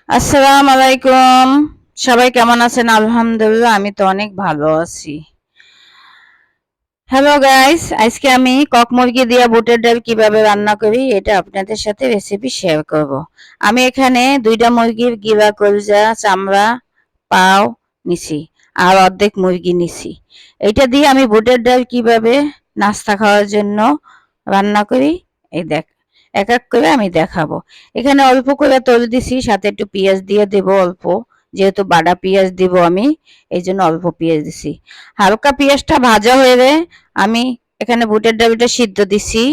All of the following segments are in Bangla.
আসসালামু আলাইকুম। সবাই কেমন আছেন? আলহামদুলিল্লাহ আমি তো অনেক ভালো আছি। হ্যালো গাইস, আজকে আমি কক মুরগি দিয়ে বুটের ডাল কিভাবে রান্না করি এটা আপনাদের সাথে রেসিপি শেয়ার করব। আমি এখানে 2টা মুরগির গিলা, কলিজা, চামড়া, পাও নিছি আর অর্ধেক মুরগি নিছি। এটা দিয়ে আমি বুটের ডাল কিভাবে নাস্তা খাওয়ার জন্য রান্না করি এই এক এক করে আমি দেখাবো। এখানে অল্প করে তেল দিছি, সাথে একটু পেঁয়াজ দিয়ে দেব অল্প, যেহেতু বাটা পেঁয়াজ দিব আমি, এই জন্য অল্প পেঁয়াজ দিছি। হালকা পেঁয়াজটা ভাজা হয়ে গেলে আমি এখানে বুটের ডালটা সিদ্ধ দিছি।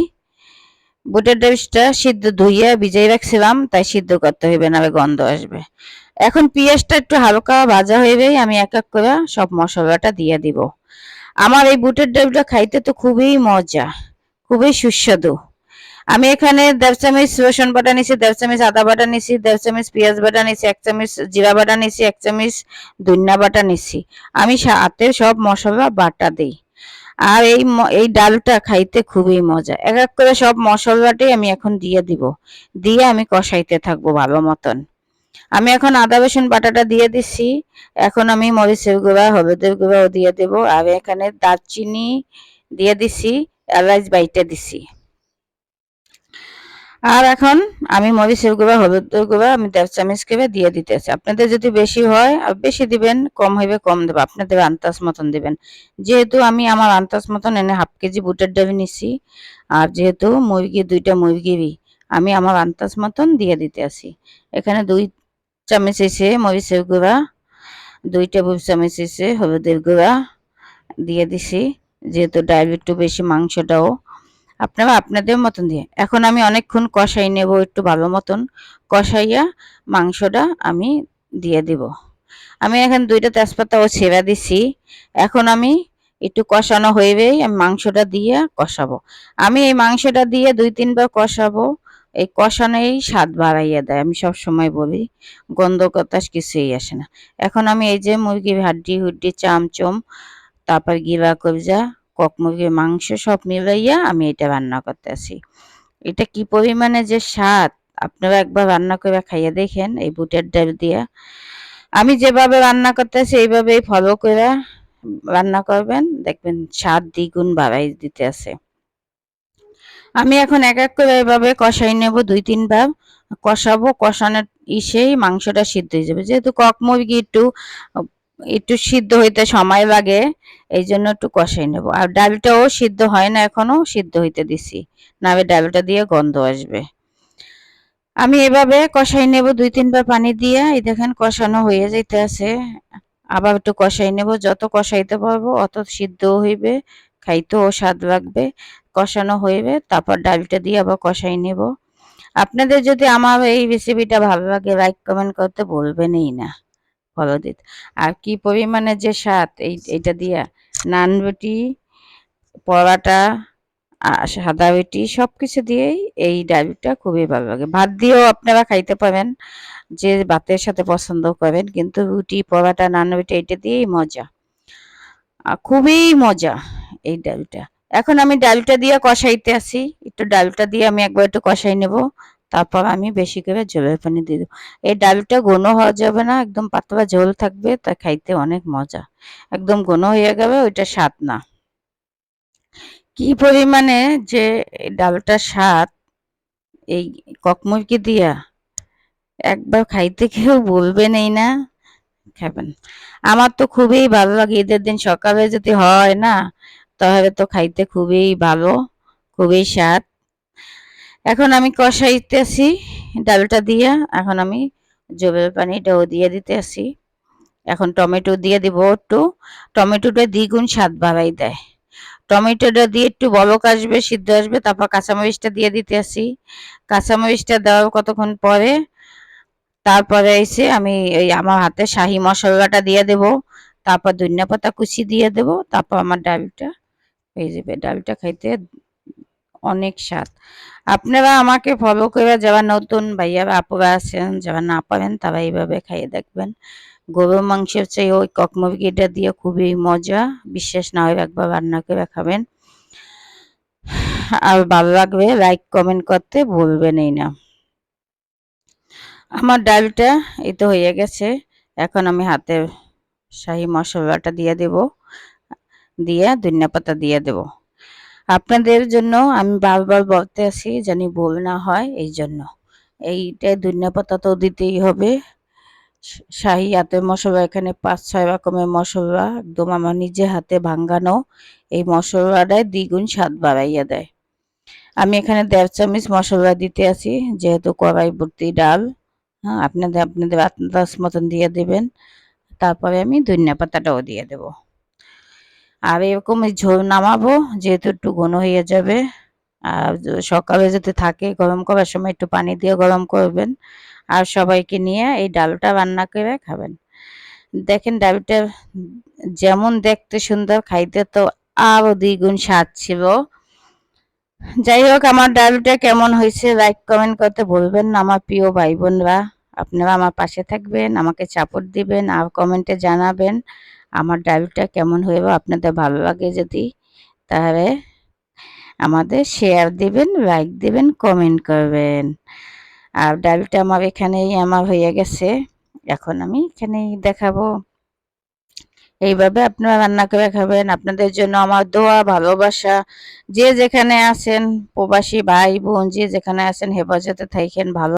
বুটের ডালটা সিদ্ধ ধুইয়ে ভিজিয়ে রাখছিলাম, তাই সিদ্ধ করতে হইবে, নাহলে গন্ধ আসবে। এখন পেঁয়াজটা একটু হালকা ভাজা হয়ে গেলেই আমি এক এক করে সব মশলাটা দিয়ে দিব। আমার এই বুটের ডালটা খাইতে তো খুবই মজা, খুবই সুস্বাদু। আমি এখানে 1.5 চামচ রসুন বাটা নিছি, 1.5 চামচ আদা বাটা নিছি, 1.5 চামচ পেঁয়াজ বাটা নিছি, 1 চামচ জিরা বাটা নিছি, 1 চামচ ধনিয়া বাটা নিছি। আমি সাথে সব মশলা বাটা দিই। আর এই ডালটা খাইতে খুবই মজা। এক এক করে সব মশলাটাই আমি এখন দিয়ে দিব, দিয়ে আমি কষাইতে থাকবো ভালো মতন। আমি এখন আদা রসুন বাটাটা দিয়ে দিছি। এখন আমি মরিচের গুঁড়া, হলুদের গুঁড়াও দিয়ে দেব। আর এখানে দারচিনি দিয়ে দিছি, এলাচ বাইটে দিছি। আর এখন আমি মরিচের গুঁড়া, হলুদের গুঁড়া আমি 1.5 চামচ করে দিয়ে দিতেছি। আপনাদের যদি বেশি হয় আর বেশি দিবেন, কম হইবে কম দেবো, আপনাদের আন্দাজ মতন দিবেন। যেহেতু আমি আমার আন্দাজ মতন এনে 1/2 কেজি বুটের ডাল নিছি, আর যেহেতু 2টা মুরগিরই আমি আমার আন্দাজ মতন দিয়ে দিতে আসি। এখানে 2 চামচ এসে মরিচের গুঁড়া, 2 টেবিল চামচ এসে হলুদের গুঁড়া দিয়ে দিছি, যেহেতু ডাল একটু বেশি, মাংসটাও আপনারা আপনাদের মতন দিয়ে। এখন আমি অনেকক্ষণ কষাই নেব, একটু ভালো মতন কষাইয়া মাংসটা আমি দিয়ে দিব। আমি এখন 2টা তেজপাতাও ছেড়ে দিছি। এখন আমি একটু কষানো হইবেই আমি মাংসটা দিয়ে কষাবো। আমি এই মাংসটা দিয়ে 2-3 বার কষাবো। এই কষানোই স্বাদ বাড়াইয়া দেয়, আমি সব সময় বলি। গন্ধ বাতাস কিছুই আসে না। এখন আমি এই যে মুরগির হাড্ডি হুড্ডি, চামচম, তারপর গিলা, কলিজা, কক মুরগির মাংস সব মিলাইয়া আমি এটা রান্না করতেছি। এটা কি পরিমাণে যে স্বাদ, আপনারা একবার রান্না করে খাইয়ে দেখেন এই বুটের ডাল দিয়া। আমি যেভাবে রান্না করতেছি এইভাবেই ফলো করে রান্না করবেন, দেখবেন স্বাদ দ্বিগুণ বাড়াই দিতেছে। আমি এখন এক এক করে এভাবে কষাই নেব, 2-3 বার কষাবো। কষানোর ইসেই মাংসটা সিদ্ধ হয়ে যাবে। যেহেতু কক মুরগি একটু একটু সিদ্ধ হইতে সময় লাগে, এই জন্য একটু কষাই নেব। আর ডালটাও সিদ্ধ হয় না, এখনো সিদ্ধ হইতে দিছি, নাহলে ডালটা দিয়ে গন্ধ আসবে। আমি এভাবে কষাই নেব 2-3 বার পানি দিয়ে। এই দেখেন কষানো হয়ে যাইতে আছে। আবার একটু কষাই নেব, যত কষাইতে পারবো অত সিদ্ধও হইবে, খাইতেও স্বাদ লাগবে। কষানো হইবে, তারপর ডালটা দিয়ে আবার কষাই নেব। আপনাদের যদি আমার এই রেসিপিটা ভালো লাগে, লাইক কমেন্ট করতে বলবেনই না, ফলো দিতে। আর কি পরিমাণে যে স্বাদ এইটা দিয়া, নান রুটি, পরাটা, সাদা রুটি সবকিছু দিয়েই এই ডালটা খুবই ভালো লাগে। ভাত দিয়েও আপনারা খাইতে পারেন, যে ভাতের সাথে পছন্দ করেন, কিন্তু রুটি, পরাটা, নান রুটি এটা দিয়েই মজা, খুবই মজা এই ডালটা। এখন আমি ডালটা দিয়ে কষাইতে আসি, একটু ডালটা দিয়ে আমি একবার একটু কষাই নেব, তারপর আমি বেশি করে ঝোলের পানি দিয়ে দেবো। এই ডালটা ঘন হওয়া যাবে না, একদম পাতলা ঝোল থাকবে, তা খাইতে অনেক মজা। একদম ঘন হয়ে গেলে ওইটা স্বাদ না। কি পরিমাণে যে ডালটা স্বাদ এই কক মুরগি দিয়া, একবার খাইতে কেউ বলবেনই না, খাবেন। আমার তো খুবই ভালো লাগে, ঈদের দিন সকালে যদি হয় না, তাহলে তো খাইতে খুবই ভালো, খুবই স্বাদ। এখন আমি কষাইতেছি ডালটা দিয়া। এখন আমি জলের পানিটাও দিয়ে দিতে আসি। এখন টমেটো দিয়ে দিব একটু, টমেটোটা দ্বিগুণ স্বাদ বাড়াই দেয়। টমেটোটা দিয়ে একটু বলক আসবে, সিদ্ধ আসবে, তারপর কাঁচামরিচটা দিয়ে দিতে আসি। কাঁচামরিচটা দেওয়ার কতক্ষণ পরে তারপরে এসে আমি ওই আমার হাতে শাহি মশলাটা দিয়ে দেব, তারপর ধনিয়া পাতা কুচি দিয়ে দেব, তারপর আমার ডালটা হয়ে যাবে। ডালটা খাইতে অনেক স্বাদ। আপনারা আমাকে ফলো করে, যারা নতুন ভাইয়ারা আপুরা আছেন, যারা না পারেন, তারা এইভাবে খাইয়ে দেখবেন। গরুর মাংসের চেয়ে ওই কক মুরগিটা দিয়ে খুবই মজা। বিশ্বাস না হয় একবার রান্না করে খাবেন, আর ভালো লাগবে। লাইক কমেন্ট করতে ভুলবেনই না। আমার ডালটা এই তো হয়ে গেছে। এখন আমি হাতে শাহি মশলাটা দিয়ে দেব, দিয়ে ধনিয়া পাতা দিয়ে দেব। আপনাদের জন্য আমি বারবার বলতে আছি জানি ভুল না হয়, এই জন্য এইটা ধনিয়া পাতা তো দিতেই হবে। শাহি হাতের মশলা এখানে ৫-৬ রকমের মশলা একদম আমার নিজে হাতে ভাঙ্গানো, এই মশলাটায় দ্বিগুণ স্বাদ বাড়াইয়া দেয়। আমি এখানে ১.৫ চামচ মশলা দিতে আছি, যেহেতু কড়াই ভর্তি ডাল। হ্যাঁ, আপনাদের আপনাদের আন্দাজ মতন দিয়ে দেবেন। তারপরে আমি ধনিয়া পাতাটাও দিয়ে দেব। আর এরকম ঝোল নামাবো, যেহেতু একটু ঘন হয়ে যাবে। আর সকালে যদি থাকে গরম করার সময় একটু পানি দিয়ে গরম করবেন। আর সবাইকে নিয়ে এই ডালটা রান্না করে খাবেন। দেখেন ডালটা যেমন দেখতে সুন্দর, খাইতে তো আরো দ্বিগুণ স্বাদ ছিল। যাই হোক, আমার ডালটা কেমন হয়েছে লাইক কমেন্ট করতে ভুলবেন না আমার প্রিয় ভাই বোনরা। আপনারা আমার পাশে থাকবেন, আমাকে সাপোর্ট দিবেন আর কমেন্টে জানাবেন আমার ডালটা কেমন হইব। আপনাদের ভালো লাগে যদি, তাহলে আমাদের শেয়ার দিবেন, লাইক দিবেন, কমেন্ট করবেন। আর ডালটা আমার এখানেই আমার হয়ে গেছে। এখন আমি এখানেই দেখাবো। এইভাবে আপনারা রান্না করে খাবেন। আপনাদের জন্য আমার দোয়া ভালোবাসা। যে যেখানে আছেন, প্রবাসী ভাই বোন যে যেখানে আছেন, হেফাজতে থাকেন, ভালো